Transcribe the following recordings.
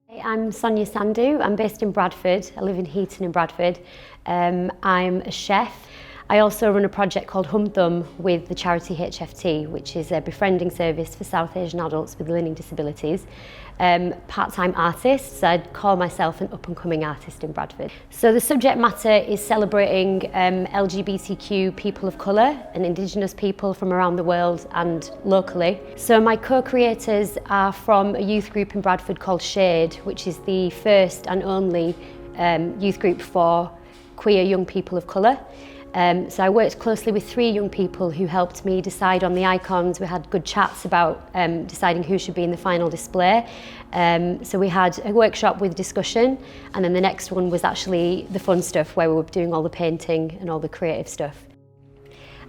I'm Sonia Sandhu. I'm based in Bradford. I live in Heaton in Bradford. I'm a chef. I also run a project called Hum Thum with the charity HFT, which is a befriending service for South Asian adults with learning disabilities. Part-time artist, so I'd call myself an up-and-coming artist in Bradford. So the subject matter is celebrating LGBTQ people of colour and Indigenous people from around the world and locally. So my co-creators are from a youth group in Bradford called Shade, which is the first and only youth group for queer young people of colour. So I worked closely with 3 young people who helped me decide on the icons. We had good chats about deciding who should be in the final display. So we had a workshop with discussion, and then the next one was actually the fun stuff where we were doing all the painting and all the creative stuff.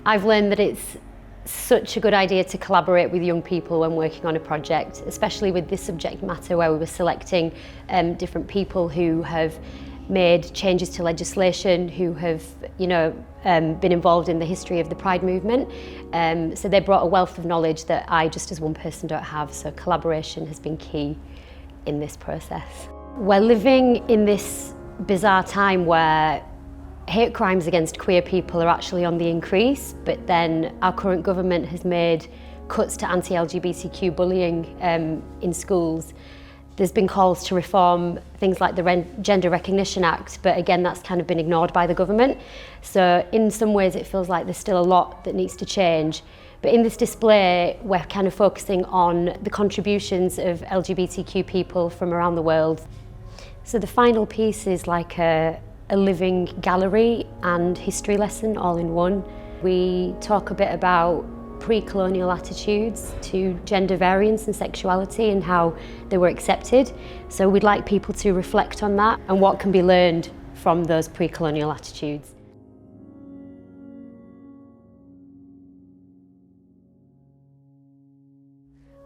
I've learned that it's such a good idea to collaborate with young people when working on a project, especially with this subject matter where we were selecting different people who have made changes to legislation, who have, been involved in the history of the Pride movement. So they brought a wealth of knowledge that I, just as one person, don't have. So collaboration has been key in this process. We're living in this bizarre time where hate crimes against queer people are actually on the increase, but then our current government has made cuts to anti-LGBTQ bullying in schools. There's been calls to reform things like the Gender Recognition Act, but again, that's kind of been ignored by the government. So in some ways, it feels like there's still a lot that needs to change. But in this display, we're kind of focusing on the contributions of LGBTQ people from around the world. So the final piece is like a living gallery and history lesson all in one. We talk a bit about pre-colonial attitudes to gender variance and sexuality and how they were accepted. So we'd like people to reflect on that and what can be learned from those pre-colonial attitudes.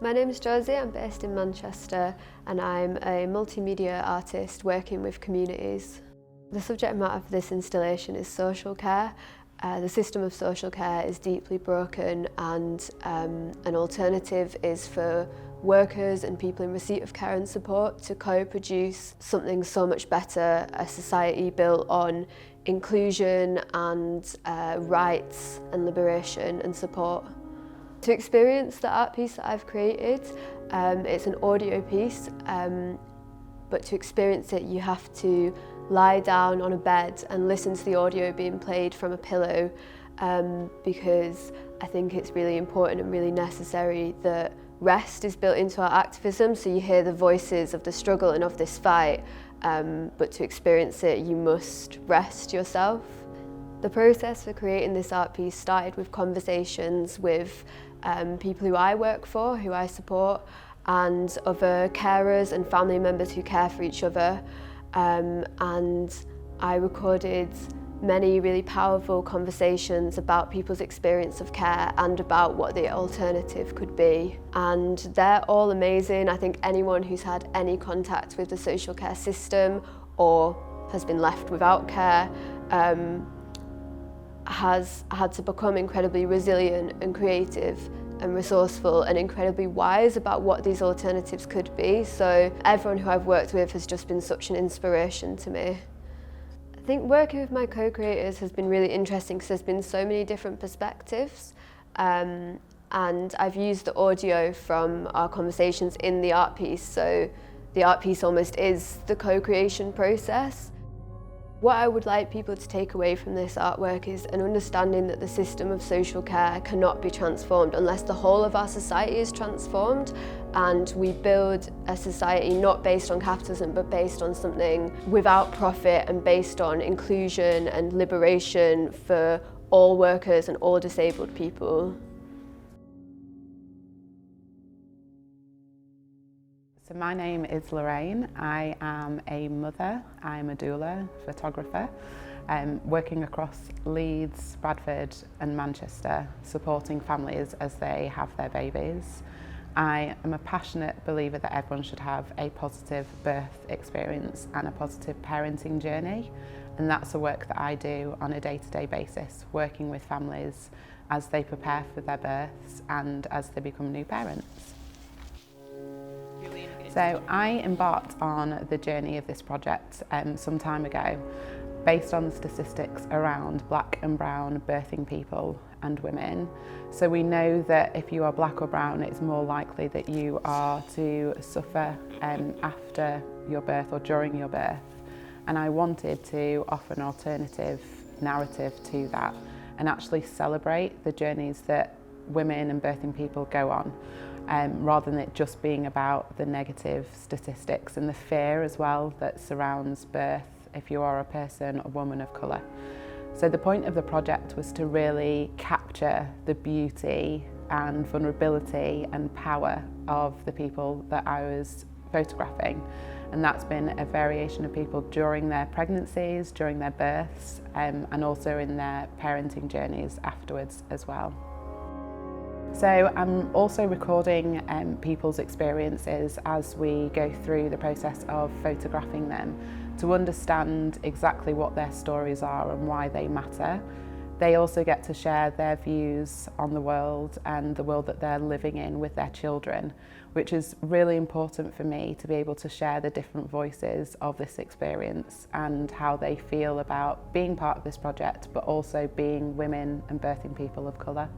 My name is Josie, I'm based in Manchester and I'm a multimedia artist working with communities. The subject matter for this installation is social care. The system of social care is deeply broken, and an alternative is for workers and people in receipt of care and support to co-produce something so much better, a society built on inclusion and rights and liberation and support. To experience the art piece that I've created, it's an audio piece, but to experience it you have to lie down on a bed and listen to the audio being played from a pillow, because I think it's really important and really necessary that rest is built into our activism, so you hear the voices of the struggle and of this fight, but to experience it you must rest yourself. The process for creating this art piece started with conversations with people who I work for, who I support, and other carers and family members who care for each other. And I recorded many really powerful conversations about people's experience of care and about what the alternative could be. And they're all amazing. I think anyone who's had any contact with the social care system or has been left without care has had to become incredibly resilient and creative and resourceful and incredibly wise about what these alternatives could be. So everyone who I've worked with has just been such an inspiration to me. I think working with my co-creators has been really interesting because there's been so many different perspectives, and I've used the audio from our conversations in the art piece, so the art piece almost is the co-creation process. What I would like people to take away from this artwork is an understanding that the system of social care cannot be transformed unless the whole of our society is transformed, and we build a society not based on capitalism but based on something without profit and based on inclusion and liberation for all workers and all disabled people. So my name is Lorraine. I am a mother, I'm a doula, photographer, working across Leeds, Bradford and Manchester, supporting families as they have their babies. I am a passionate believer that everyone should have a positive birth experience and a positive parenting journey, and that's the work that I do on a day-to-day basis, working with families as they prepare for their births and as they become new parents. So I embarked on the journey of this project some time ago based on the statistics around black and brown birthing people and women. So we know that if you are black or brown, it's more likely that you are to suffer after your birth or during your birth. And I wanted to offer an alternative narrative to that and actually celebrate the journeys that women and birthing people go on, rather than it just being about the negative statistics and the fear as well that surrounds birth if you are a person, a woman of colour. So the point of the project was to really capture the beauty and vulnerability and power of the people that I was photographing. And that's been a variation of people during their pregnancies, during their births, and also in their parenting journeys afterwards as well. So I'm also recording people's experiences as we go through the process of photographing them to understand exactly what their stories are and why they matter. They also get to share their views on the world and the world that they're living in with their children, which is really important for me to be able to share the different voices of this experience and how they feel about being part of this project, but also being women and birthing people of colour.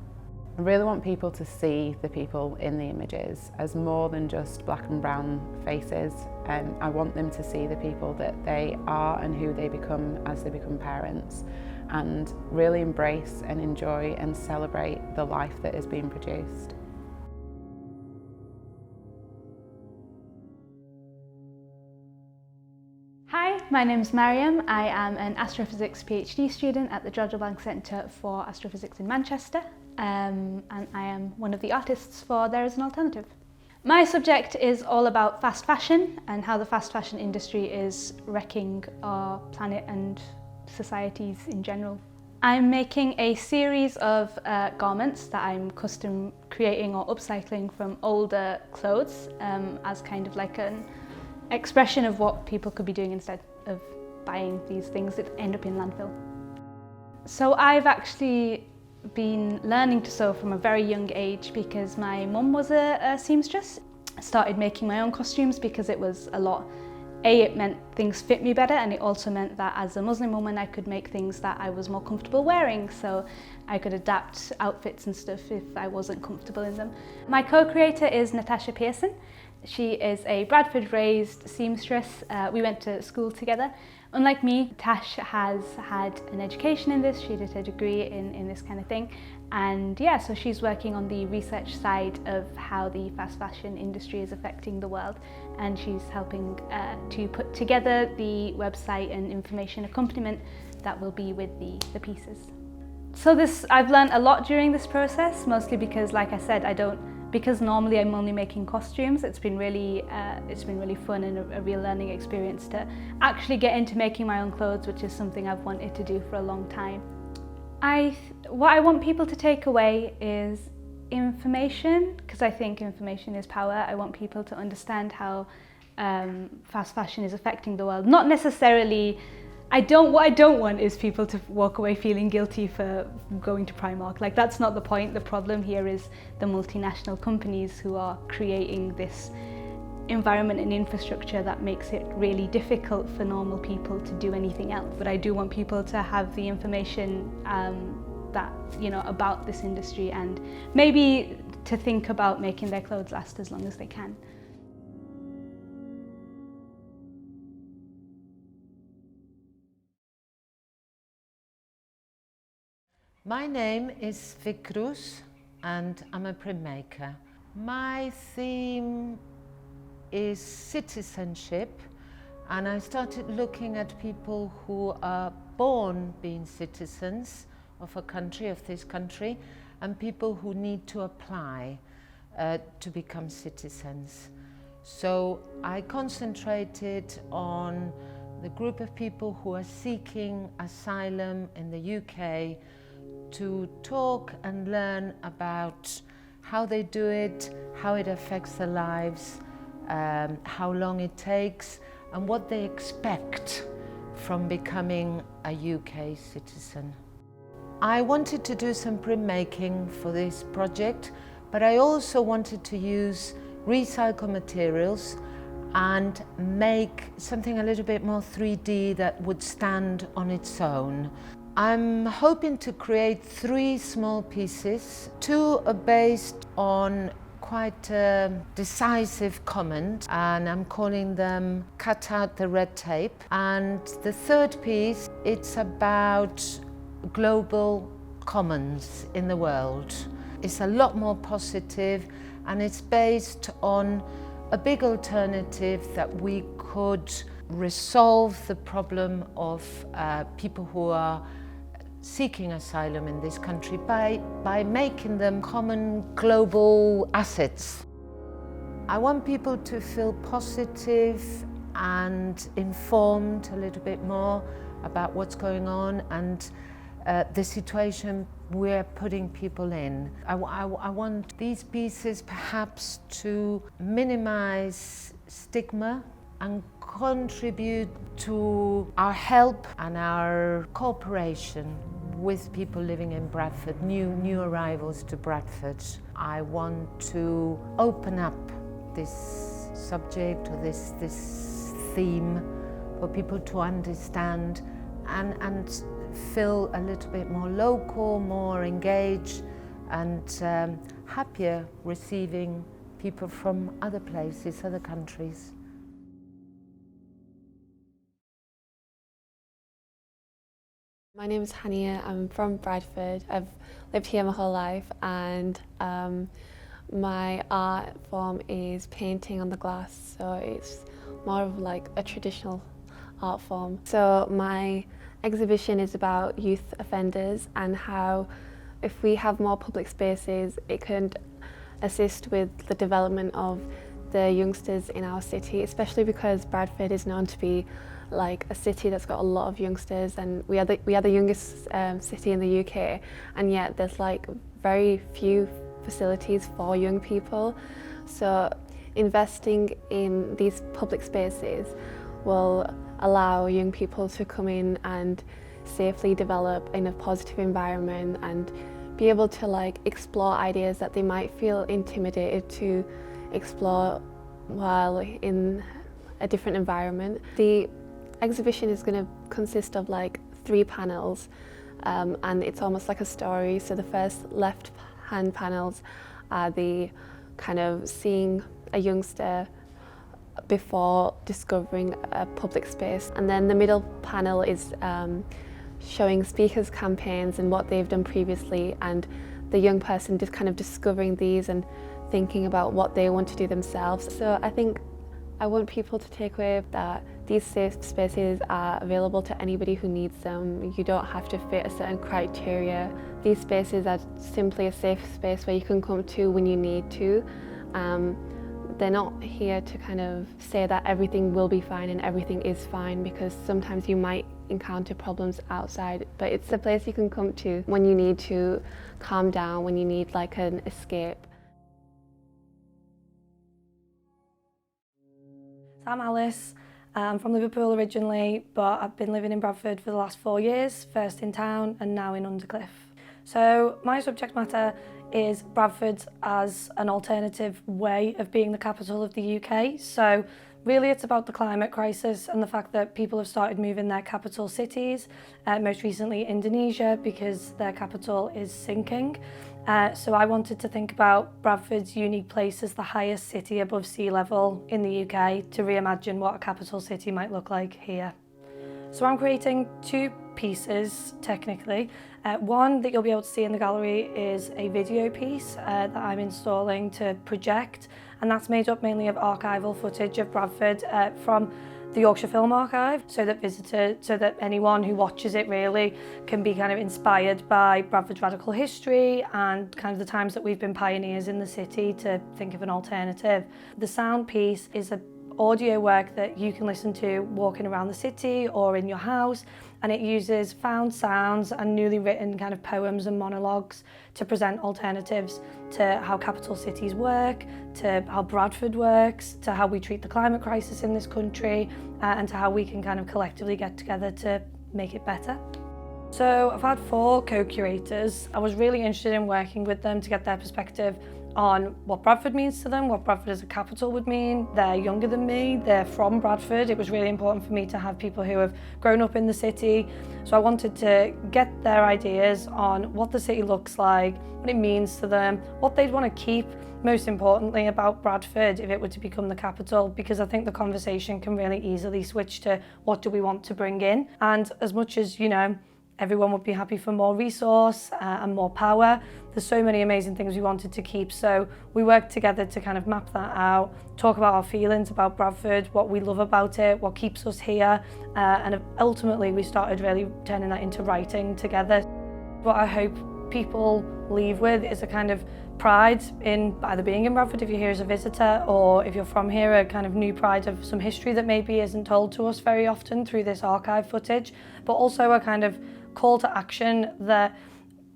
I really want people to see the people in the images as more than just black and brown faces. I want them to see the people that they are and who they become as they become parents, and really embrace and enjoy and celebrate the life that is being produced. Hi, my name's Mariam. I am an astrophysics PhD student at the Georgia Bank Centre for Astrophysics in Manchester, and I am one of the artists for There Is an Alternative. My subject is all about fast fashion and how the fast fashion industry is wrecking our planet and societies in general. I'm making a series of garments that I'm custom creating or upcycling from older clothes as kind of like an expression of what people could be doing instead of buying these things that end up in landfill. So I've actually been learning to sew from a very young age because my mum was a seamstress. I started making my own costumes because it was a lot. It meant things fit me better, and it also meant that as a Muslim woman I could make things that I was more comfortable wearing, so I could adapt outfits and stuff if I wasn't comfortable in them. My co-creator is Natasha Pearson. She is a Bradford-raised seamstress. We went to school together. Unlike me, Tash has had an education in this. She did her degree in this kind of thing. And yeah, so she's working on the research side of how the fast fashion industry is affecting the world. And she's helping to put together the website and information accompaniment that will be with the pieces. So I've learned a lot during this process, mostly because, like I said, because normally I'm only making costumes. It's been really fun and a real learning experience to actually get into making my own clothes, which is something I've wanted to do for a long time. What I want people to take away is information, because I think information is power. I want people to understand how fast fashion is affecting the world. Not necessarily. What I don't want is people to walk away feeling guilty for going to Primark. Like, that's not the point. The problem here is the multinational companies who are creating this environment and infrastructure that makes it really difficult for normal people to do anything else. But I do want people to have the information about this industry, and maybe to think about making their clothes last as long as they can. My name is Fikruz and I'm a printmaker. My theme is citizenship, and I started looking at people who are born being citizens of a country, of this country, and people who need to apply to become citizens. So I concentrated on the group of people who are seeking asylum in the UK, to talk and learn about how they do it, how it affects their lives, how long it takes, and what they expect from becoming a UK citizen. I wanted to do some printmaking for this project, but I also wanted to use recycled materials and make something a little bit more 3D that would stand on its own. I'm hoping to create 3 small pieces. 2 are based on quite a decisive comment, and I'm calling them Cut Out the Red Tape. And the 3rd piece, it's about global commons in the world. It's a lot more positive, and it's based on a big alternative that we could resolve the problem of people who are seeking asylum in this country by making them common global assets. I want people to feel positive and informed a little bit more about what's going on and the situation we're putting people in. I want these pieces perhaps to minimize stigma and contribute to our help and our cooperation with people living in Bradford, new arrivals to Bradford. I want to open up this subject or this theme for people to understand and feel a little bit more local, more engaged and happier receiving people from other places, other countries. My name is Hania, I'm from Bradford. I've lived here my whole life, and my art form is painting on the glass, so it's more of like a traditional art form. So my exhibition is about youth offenders and how if we have more public spaces it can assist with the development of the youngsters in our city, especially because Bradford is known to be like a city that's got a lot of youngsters, and we are the youngest city in the UK, and yet there's like very few facilities for young people. So investing in these public spaces will allow young people to come in and safely develop in a positive environment and be able to like explore ideas that they might feel intimidated to explore while in a different environment. The exhibition is going to consist of like 3 panels, and it's almost like a story. So the first left hand panels are the kind of seeing a youngster before discovering a public space, and then the middle panel is showing speakers' campaigns and what they've done previously, and the young person just kind of discovering these and thinking about what they want to do themselves. So I think I want people to take away that these safe spaces are available to anybody who needs them. You don't have to fit a certain criteria. These spaces are simply a safe space where you can come to when you need to. They're not here to kind of say that everything will be fine and everything is fine, because sometimes you might encounter problems outside, but it's a place you can come to when you need to calm down, when you need like an escape. I'm Alice. I'm from Liverpool originally, but I've been living in Bradford for the last 4 years, first in town and now in Undercliff. So my subject matter is Bradford as an alternative way of being the capital of the UK. So really it's about the climate crisis and the fact that people have started moving their capital cities, most recently Indonesia, because their capital is sinking. So I wanted to think about Bradford's unique place as the highest city above sea level in the UK to reimagine what a capital city might look like here. So I'm creating 2 pieces technically. One that you'll be able to see in the gallery is a video piece that I'm installing to project, and that's made up mainly of archival footage of Bradford from the Yorkshire Film Archive, so that anyone who watches it really can be kind of inspired by Bradford's radical history and kind of the times that we've been pioneers in the city to think of an alternative. The sound piece is an audio work that you can listen to walking around the city or in your house, and it uses found sounds and newly written kind of poems and monologues to present alternatives to how capital cities work, to how Bradford works, to how we treat the climate crisis in this country, and to how we can kind of collectively get together to make it better. So I've had 4 co-curators. I was really interested in working with them to get their perspective on what Bradford means to them, what Bradford as a capital would mean. They're younger than me, they're from Bradford. It was really important for me to have people who have grown up in the city. So I wanted to get their ideas on what the city looks like, what it means to them, what they'd want to keep, most importantly about Bradford if it were to become the capital, because I think the conversation can really easily switch to what do we want to bring in. And as much as, you know, everyone would be happy for more resource and more power, there's so many amazing things we wanted to keep. So we worked together to kind of map that out, talk about our feelings about Bradford, what we love about it, what keeps us here, and ultimately we started really turning that into writing together. What I hope people leave with is a kind of pride in either being in Bradford if you're here as a visitor, or if you're from here, a kind of new pride of some history that maybe isn't told to us very often through this archive footage, but also a kind of call to action that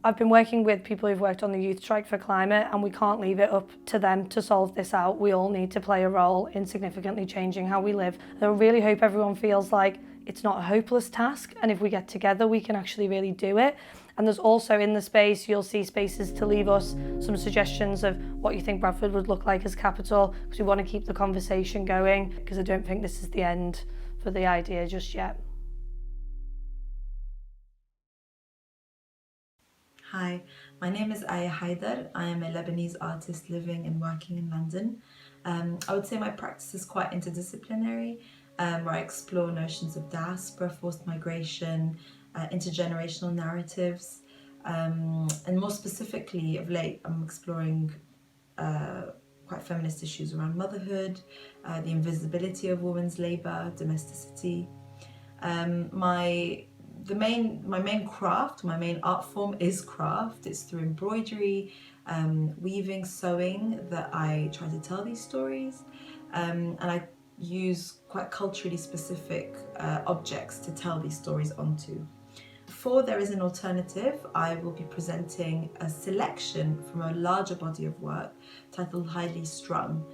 I've been working with people who've worked on the Youth Strike for Climate, and we can't leave it up to them to solve this out. We all need to play a role in significantly changing how we live. I really hope everyone feels like it's not a hopeless task, and if we get together we can actually really do it. And there's also in the space, you'll see spaces to leave us some suggestions of what you think Bradford would look like as capital, because we want to keep the conversation going, because I don't think this is the end for the idea just yet. Hi, my name is Aya Haidar. I am a Lebanese artist living and working in London. I would say my practice is quite interdisciplinary, where I explore notions of diaspora, forced migration, intergenerational narratives, and more specifically of late I'm exploring quite feminist issues around motherhood, the invisibility of women's labour, domesticity. My main craft, my main art form is craft. It's through embroidery, weaving, sewing that I try to tell these stories, and I use quite culturally specific objects to tell these stories onto. For There Is an Alternative, I will be presenting a selection from a larger body of work titled Highly Strung,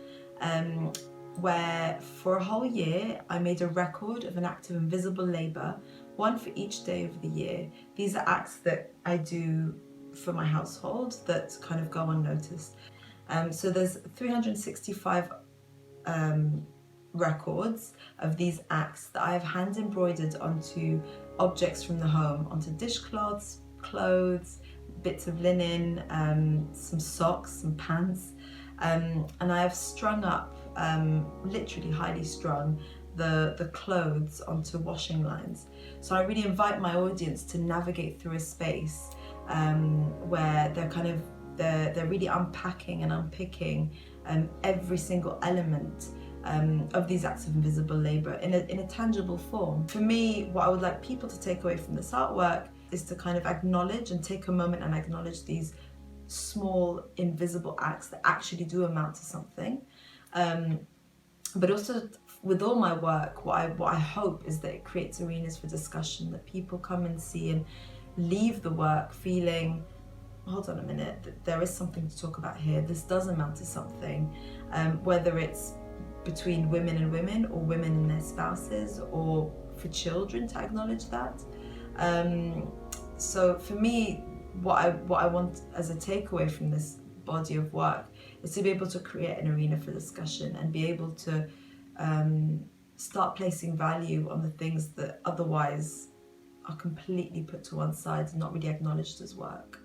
where for a whole year I made a record of an act of invisible labour, one for each day of the year. These are acts that I do for my household that kind of go unnoticed. So there's 365 records of these acts that I've hand embroidered onto objects from the home, onto dishcloths, clothes, bits of linen, some socks, some pants, and I have strung up, literally highly strung, the clothes onto washing lines. So I really invite my audience to navigate through a space where they're really unpacking and unpicking every single element of these acts of invisible labour in a tangible form. For me, what I would like people to take away from this artwork is to kind of acknowledge and take a moment and acknowledge these small invisible acts that actually do amount to something. But also with all my work, what I hope is that it creates arenas for discussion, that people come and see and leave the work feeling, hold on a minute, there is something to talk about here. This does amount to something, whether it's between women and women, or women and their spouses, or for children to acknowledge that. So for me, what I want as a takeaway from this body of work is to be able to create an arena for discussion and be able to start placing value on the things that otherwise are completely put to one side and not really acknowledged as work.